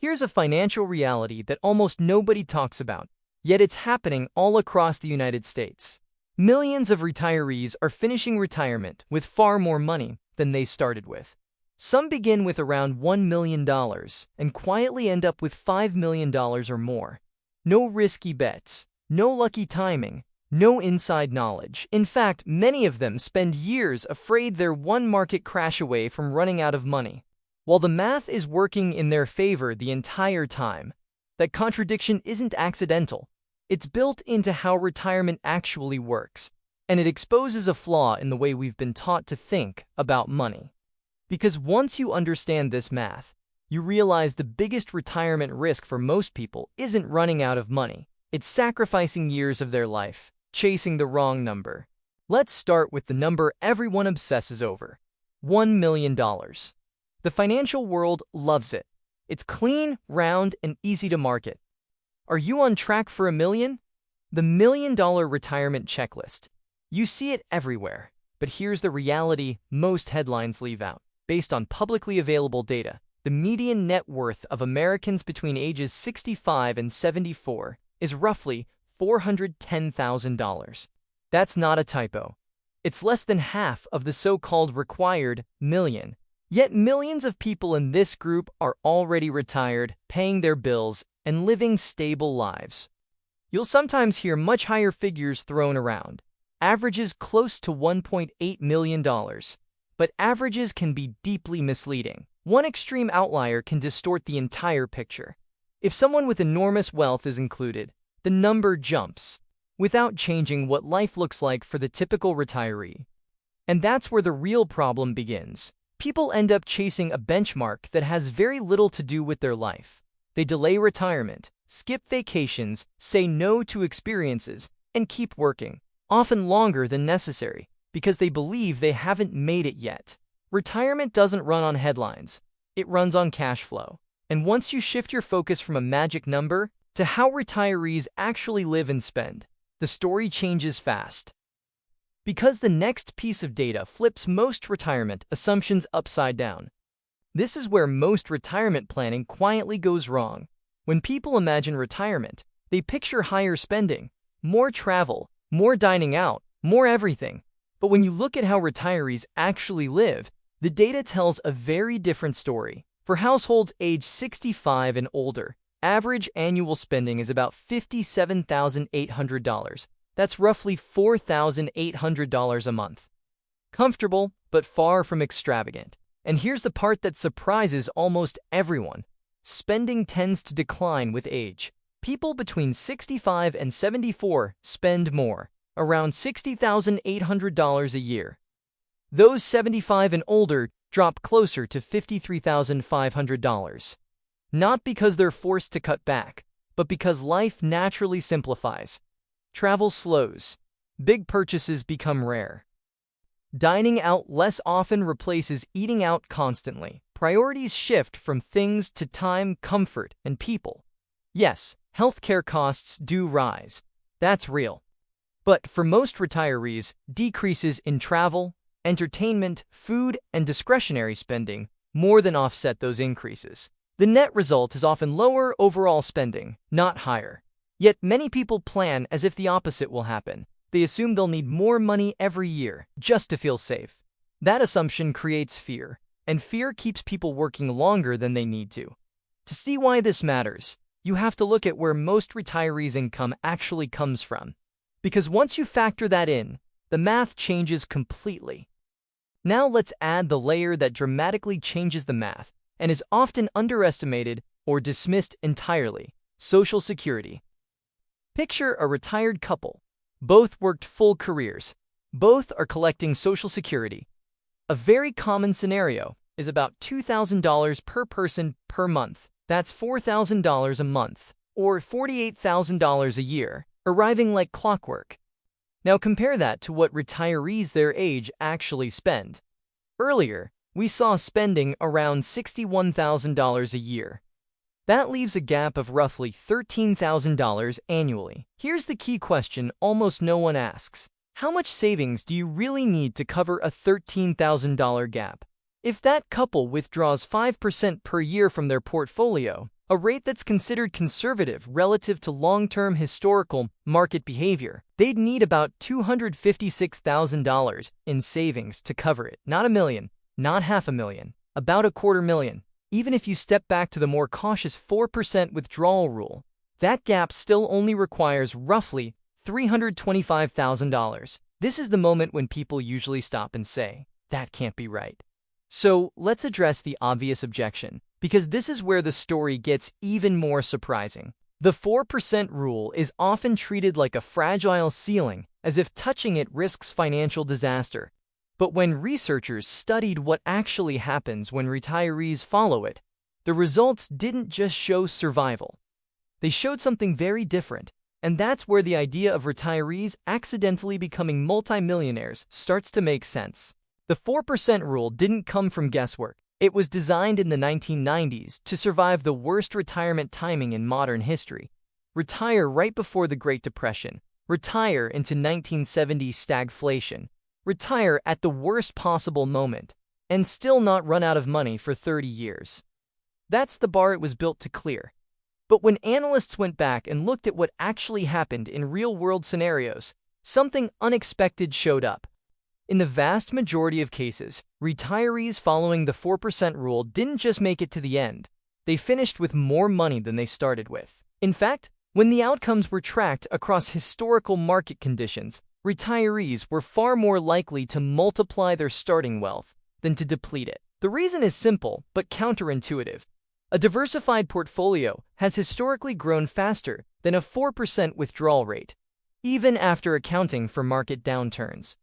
Here's a financial reality that almost nobody talks about, yet it's happening all across the United States. Millions of retirees are finishing retirement with far more money than they started with. Some begin with around $1 million and quietly end up with $5 million or more. No risky bets, no lucky timing, no inside knowledge. In fact, many of them spend years afraid they're one market crash away from running out of money. While the math is working in their favor the entire time, that contradiction isn't accidental. It's built into how retirement actually works, and it exposes a flaw in the way we've been taught to think about money. Because once you understand this math, you realize the biggest retirement risk for most people isn't running out of money. It's sacrificing years of their life, chasing the wrong number. Let's start with the number everyone obsesses over: $1 million. The financial world loves it. It's clean, round, and easy to market. Are you on track for $1 million? The $1 million retirement checklist. You see it everywhere, but here's the reality most headlines leave out. Based on publicly available data, the median net worth of Americans between ages 65 and 74 is roughly $410,000. That's not a typo. It's less than half of the so-called required million. Yet millions of people in this group are already retired, paying their bills, and living stable lives. You'll sometimes hear much higher figures thrown around, averages close to $1.8 million. But averages can be deeply misleading. One extreme outlier can distort the entire picture. If someone with enormous wealth is included, the number jumps, without changing what life looks like for the typical retiree. And that's where the real problem begins. People end up chasing a benchmark that has very little to do with their life. They delay retirement, skip vacations, say no to experiences, and keep working, often longer than necessary, because they believe they haven't made it yet. Retirement doesn't run on headlines. It runs on cash flow. And once you shift your focus from a magic number to how retirees actually live and spend, the story changes fast. Because the next piece of data flips most retirement assumptions upside down. This is where most retirement planning quietly goes wrong. When people imagine retirement, they picture higher spending, more travel, more dining out, more everything. But when you look at how retirees actually live, the data tells a very different story. For households aged 65 and older, average annual spending is about $57,800. That's roughly $4,800 a month. Comfortable, but far from extravagant. And here's the part that surprises almost everyone. Spending tends to decline with age. People between 65 and 74 spend more, around $60,800 a year. Those 75 and older drop closer to $53,500. Not because they're forced to cut back, but because life naturally simplifies. Travel slows. Big purchases become rare. Dining out less often replaces eating out constantly. Priorities shift from things to time, comfort, and people. Yes, healthcare costs do rise. That's real. But for most retirees, decreases in travel, entertainment, food, and discretionary spending more than offset those increases. The net result is often lower overall spending, not higher. Yet many people plan as if the opposite will happen. They assume they'll need more money every year just to feel safe. That assumption creates fear, and fear keeps people working longer than they need to. To see why this matters, you have to look at where most retirees' income actually comes from. Because once you factor that in, the math changes completely. Now let's add the layer that dramatically changes the math and is often underestimated or dismissed entirely: Social Security. Picture a retired couple. Both worked full careers. Both are collecting Social Security. A very common scenario is about $2,000 per person per month. That's $4,000 a month, or $48,000 a year, arriving like clockwork. Now compare that to what retirees their age actually spend. Earlier, we saw spending around $61,000 a year. That leaves a gap of roughly $13,000 annually. Here's the key question almost no one asks. How much savings do you really need to cover a $13,000 gap? If that couple withdraws 5% per year from their portfolio, a rate that's considered conservative relative to long-term historical market behavior. They'd need about $256,000 in savings to cover it. Not $1 million, not $500,000, about $250,000. Even if you step back to the more cautious 4% withdrawal rule, that gap still only requires roughly $325,000. This is the moment when people usually stop and say, that can't be right. So let's address the obvious objection, because this is where the story gets even more surprising. The 4% rule is often treated like a fragile ceiling, as if touching it risks financial disaster. But when researchers studied what actually happens when retirees follow it, the results didn't just show survival. They showed something very different, and that's where the idea of retirees accidentally becoming multimillionaires starts to make sense. The 4% rule didn't come from guesswork. It was designed in the 1990s to survive the worst retirement timing in modern history. Retire right before the Great Depression. Retire into 1970s stagflation. Retire at the worst possible moment, and still not run out of money for 30 years. That's the bar it was built to clear. But when analysts went back and looked at what actually happened in real-world scenarios, something unexpected showed up. In the vast majority of cases, retirees following the 4% rule didn't just make it to the end. They finished with more money than they started with. In fact, when the outcomes were tracked across historical market conditions, retirees were far more likely to multiply their starting wealth than to deplete it. The reason is simple but counterintuitive. A diversified portfolio has historically grown faster than a 4% withdrawal rate, even after accounting for market downturns.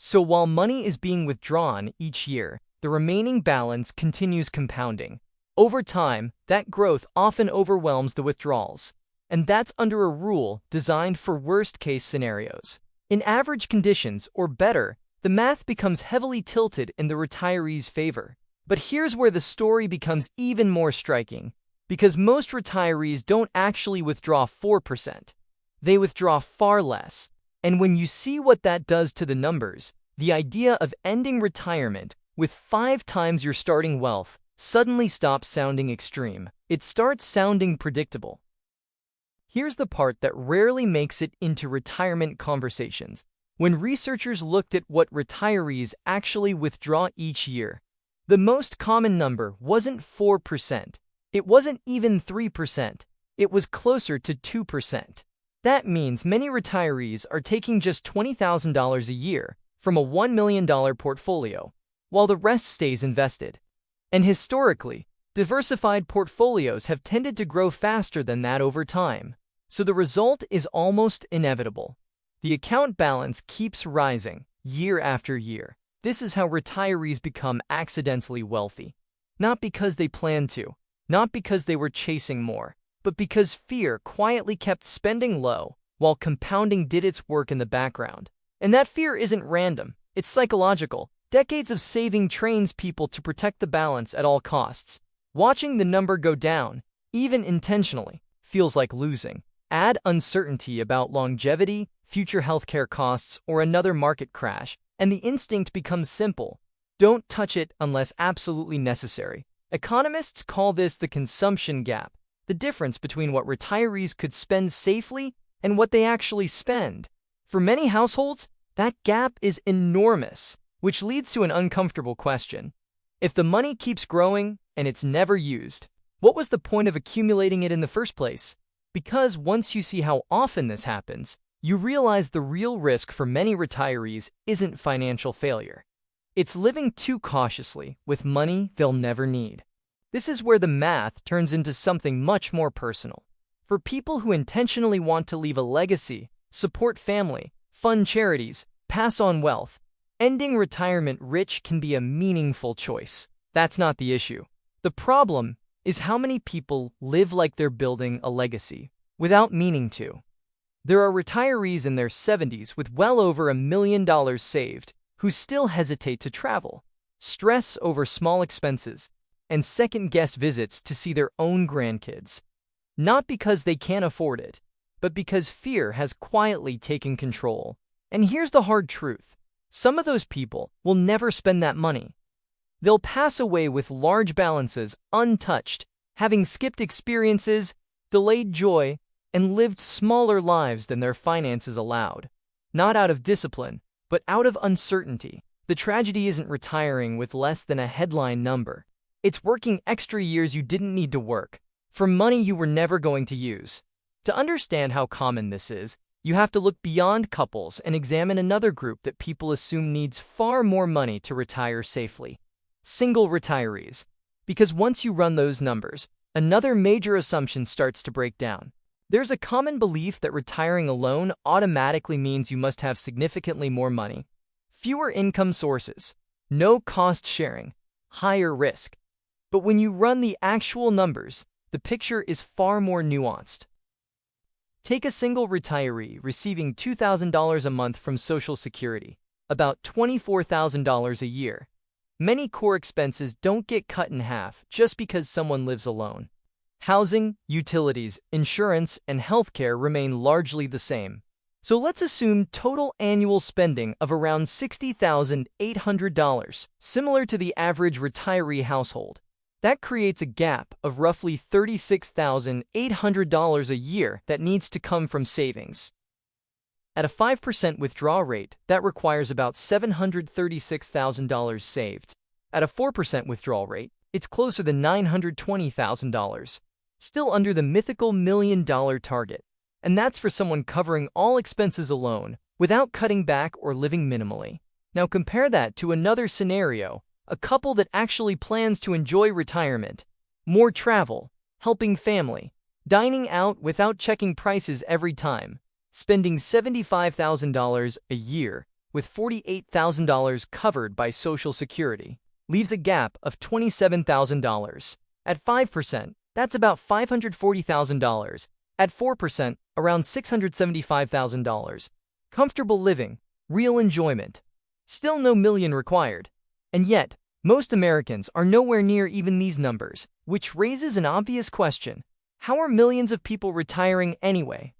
So while money is being withdrawn each year, the remaining balance continues compounding. Over time, that growth often overwhelms the withdrawals, and that's under a rule designed for worst-case scenarios. In average conditions, or better, the math becomes heavily tilted in the retiree's favor. But here's where the story becomes even more striking, because most retirees don't actually withdraw 4%. They withdraw far less. And when you see what that does to the numbers, the idea of ending retirement with 5 times your starting wealth suddenly stops sounding extreme. It starts sounding predictable. Here's the part that rarely makes it into retirement conversations. When researchers looked at what retirees actually withdraw each year, the most common number wasn't 4%. It wasn't even 3%. It was closer to 2%. That means many retirees are taking just $20,000 a year from a $1 million portfolio, while the rest stays invested. And historically, diversified portfolios have tended to grow faster than that over time. So the result is almost inevitable. The account balance keeps rising year after year. This is how retirees become accidentally wealthy. Not because they planned to, not because they were chasing more, but because fear quietly kept spending low while compounding did its work in the background. And that fear isn't random, it's psychological. Decades of saving trains people to protect the balance at all costs. Watching the number go down, even intentionally, feels like losing. Add uncertainty about longevity, future healthcare costs, or another market crash, and the instinct becomes simple. Don't touch it unless absolutely necessary. Economists call this the consumption gap, the difference between what retirees could spend safely and what they actually spend. For many households, that gap is enormous, which leads to an uncomfortable question. If the money keeps growing and it's never used, what was the point of accumulating it in the first place? Because once you see how often this happens, you realize the real risk for many retirees isn't financial failure. It's living too cautiously with money they'll never need. This is where the math turns into something much more personal. For people who intentionally want to leave a legacy, support family, fund charities, pass on wealth, ending retirement rich can be a meaningful choice. That's not the issue. The problem is how many people live like they're building a legacy without meaning to. There are retirees in their 70s with well over $1 million saved who still hesitate to travel, stress over small expenses, and second-guess visits to see their own grandkids. Not because they can't afford it, but because fear has quietly taken control. And here's the hard truth. Some of those people will never spend that money. They'll pass away with large balances untouched, having skipped experiences, delayed joy, and lived smaller lives than their finances allowed. Not out of discipline, but out of uncertainty. The tragedy isn't retiring with less than a headline number. It's working extra years you didn't need to work, for money you were never going to use. To understand how common this is, you have to look beyond couples and examine another group that people assume needs far more money to retire safely: single retirees. Because once you run those numbers, another major assumption starts to break down. There's a common belief that retiring alone automatically means you must have significantly more money, fewer income sources, no cost sharing, higher risk. But when you run the actual numbers, the picture is far more nuanced. Take a single retiree receiving $2,000 a month from Social Security, about $24,000 a year. Many core expenses don't get cut in half just because someone lives alone. Housing, utilities, insurance, and healthcare remain largely the same. So let's assume total annual spending of around $60,800, similar to the average retiree household. That creates a gap of roughly $36,800 a year that needs to come from savings. At a 5% withdrawal rate, that requires about $736,000 saved. At a 4% withdrawal rate, it's closer than $920,000, still under the mythical $1 million target. And that's for someone covering all expenses alone, without cutting back or living minimally. Now compare that to another scenario, a couple that actually plans to enjoy retirement: more travel, helping family, dining out without checking prices every time, spending $75,000 a year, with $48,000 covered by Social Security, leaves a gap of $27,000. At 5%, that's about $540,000. At 4%, around $675,000. Comfortable living, real enjoyment. Still no million required. And yet, most Americans are nowhere near even these numbers, which raises an obvious question: how are millions of people retiring anyway?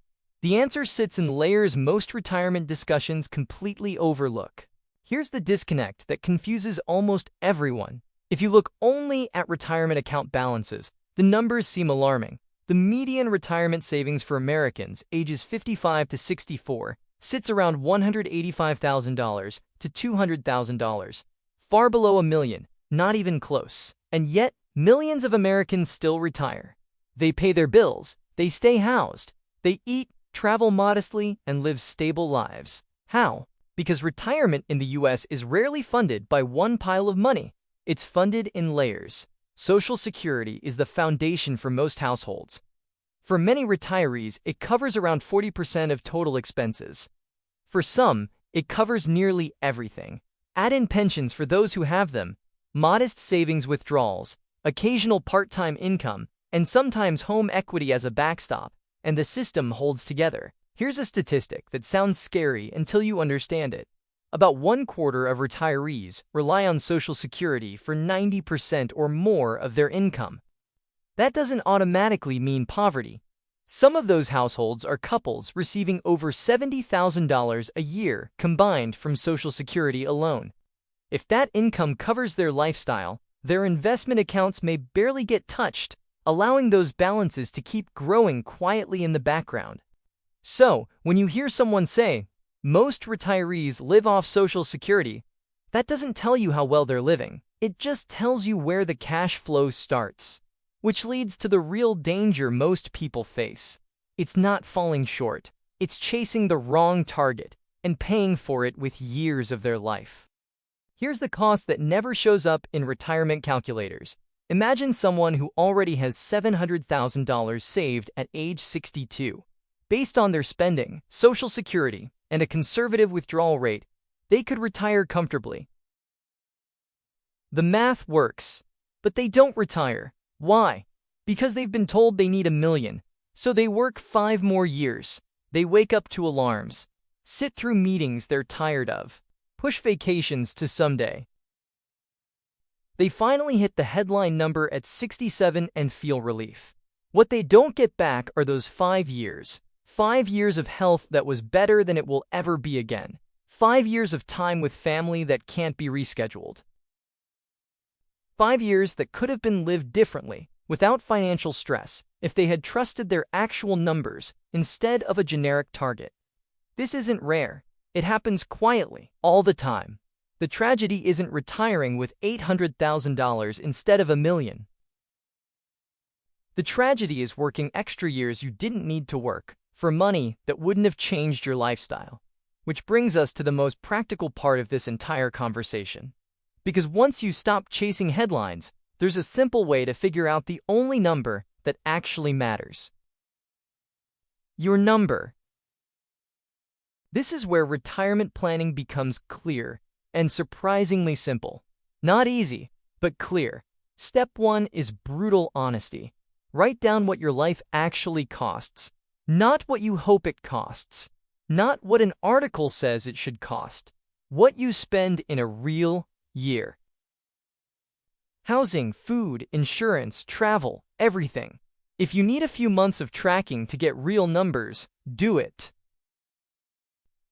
The answer sits in layers most retirement discussions completely overlook. Here's the disconnect that confuses almost everyone. If you look only at retirement account balances, the numbers seem alarming. The median retirement savings for Americans ages 55 to 64 sits around $185,000 to $200,000, far below $1 million, not even close. And yet, millions of Americans still retire. They pay their bills, they stay housed, they eat, travel modestly, and live stable lives. How? Because retirement in the US is rarely funded by one pile of money. It's funded in layers. Social Security is the foundation for most households. For many retirees, it covers around 40% of total expenses. For some, it covers nearly everything. Add in pensions for those who have them, modest savings withdrawals, occasional part-time income, and sometimes home equity as a backstop, and the system holds together. Here's a statistic that sounds scary until you understand it. About 1/4 of retirees rely on Social Security for 90% or more of their income. That doesn't automatically mean poverty. Some of those households are couples receiving over $70,000 a year combined from Social Security alone. If that income covers their lifestyle, their investment accounts may barely get touched, allowing those balances to keep growing quietly in the background. So, when you hear someone say, "Most retirees live off Social Security," that doesn't tell you how well they're living. It just tells you where the cash flow starts. Which leads to the real danger most people face. It's not falling short. It's chasing the wrong target and paying for it with years of their life. Here's the cost that never shows up in retirement calculators. Imagine someone who already has $700,000 saved at age 62. Based on their spending, Social Security, and a conservative withdrawal rate, they could retire comfortably. The math works, but they don't retire. Why? Because they've been told they need $1 million, so they work 5 more years. They wake up to alarms, sit through meetings they're tired of, push vacations to someday. They finally hit the headline number at 67 and feel relief. What they don't get back are those 5 years. 5 years of health that was better than it will ever be again. 5 years of time with family that can't be rescheduled. 5 years that could have been lived differently, without financial stress if they had trusted their actual numbers instead of a generic target. This isn't rare. It happens quietly, all the time. The tragedy isn't retiring with $800,000 instead of $1 million. The tragedy is working extra years you didn't need to work for money that wouldn't have changed your lifestyle. Which brings us to the most practical part of this entire conversation. Because once you stop chasing headlines, there's a simple way to figure out the only number that actually matters. Your number. This is where retirement planning becomes clear and surprisingly simple. Not easy, but clear. Step 1 is brutal honesty. Write down what your life actually costs, not what you hope it costs, not what an article says it should cost, what you spend in a real year. Housing, food, insurance, travel, everything. If you need a few months of tracking to get real numbers, do it.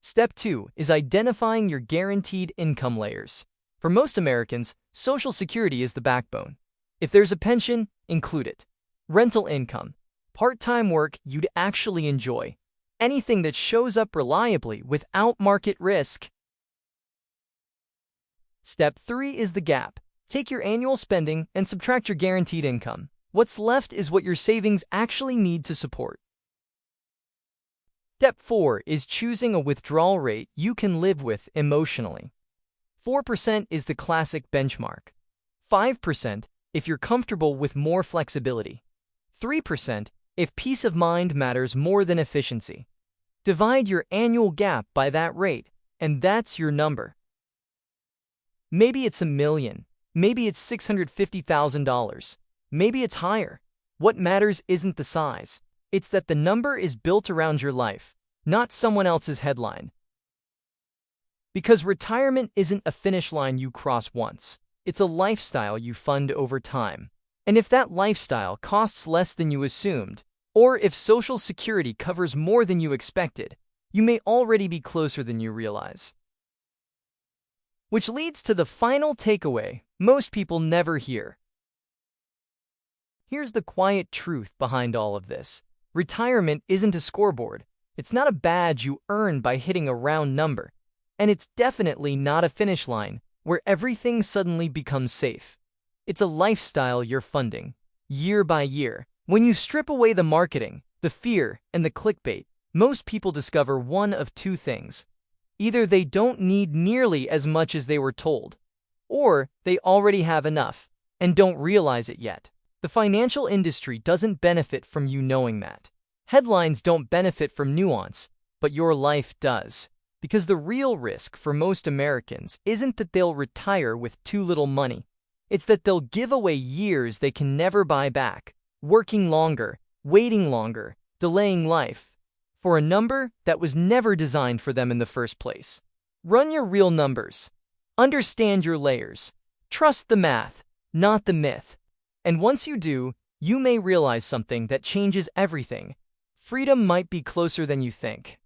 Step 2 is identifying your guaranteed income layers. For most Americans, Social Security is the backbone. If there's a pension, include it. Rental income, part-time work you'd actually enjoy, anything that shows up reliably without market risk. Step 3 is the gap. Take your annual spending and subtract your guaranteed income. What's left is what your savings actually need to support. Step 4 is choosing a withdrawal rate you can live with emotionally. 4% is the classic benchmark. 5% if you're comfortable with more flexibility. 3% if peace of mind matters more than efficiency. Divide your annual gap by that rate, and that's your number. Maybe it's $1 million. Maybe it's $650,000. Maybe it's higher. What matters isn't the size. It's that the number is built around your life, not someone else's headline. Because retirement isn't a finish line you cross once. It's a lifestyle you fund over time. And if that lifestyle costs less than you assumed, or if Social Security covers more than you expected, you may already be closer than you realize. Which leads to the final takeaway most people never hear. Here's the quiet truth behind all of this. Retirement isn't a scoreboard. It's not a badge you earn by hitting a round number. And it's definitely not a finish line where everything suddenly becomes safe. It's a lifestyle you're funding, year by year. When you strip away the marketing, the fear, and the clickbait, most people discover one of two things. Either they don't need nearly as much as they were told, or they already have enough and don't realize it yet. The financial industry doesn't benefit from you knowing that. Headlines don't benefit from nuance, but your life does. Because the real risk for most Americans isn't that they'll retire with too little money. It's that they'll give away years they can never buy back, working longer, waiting longer, delaying life, for a number that was never designed for them in the first place. Run your real numbers. Understand your layers. Trust the math, not the myth. And once you do, you may realize something that changes everything. Freedom might be closer than you think.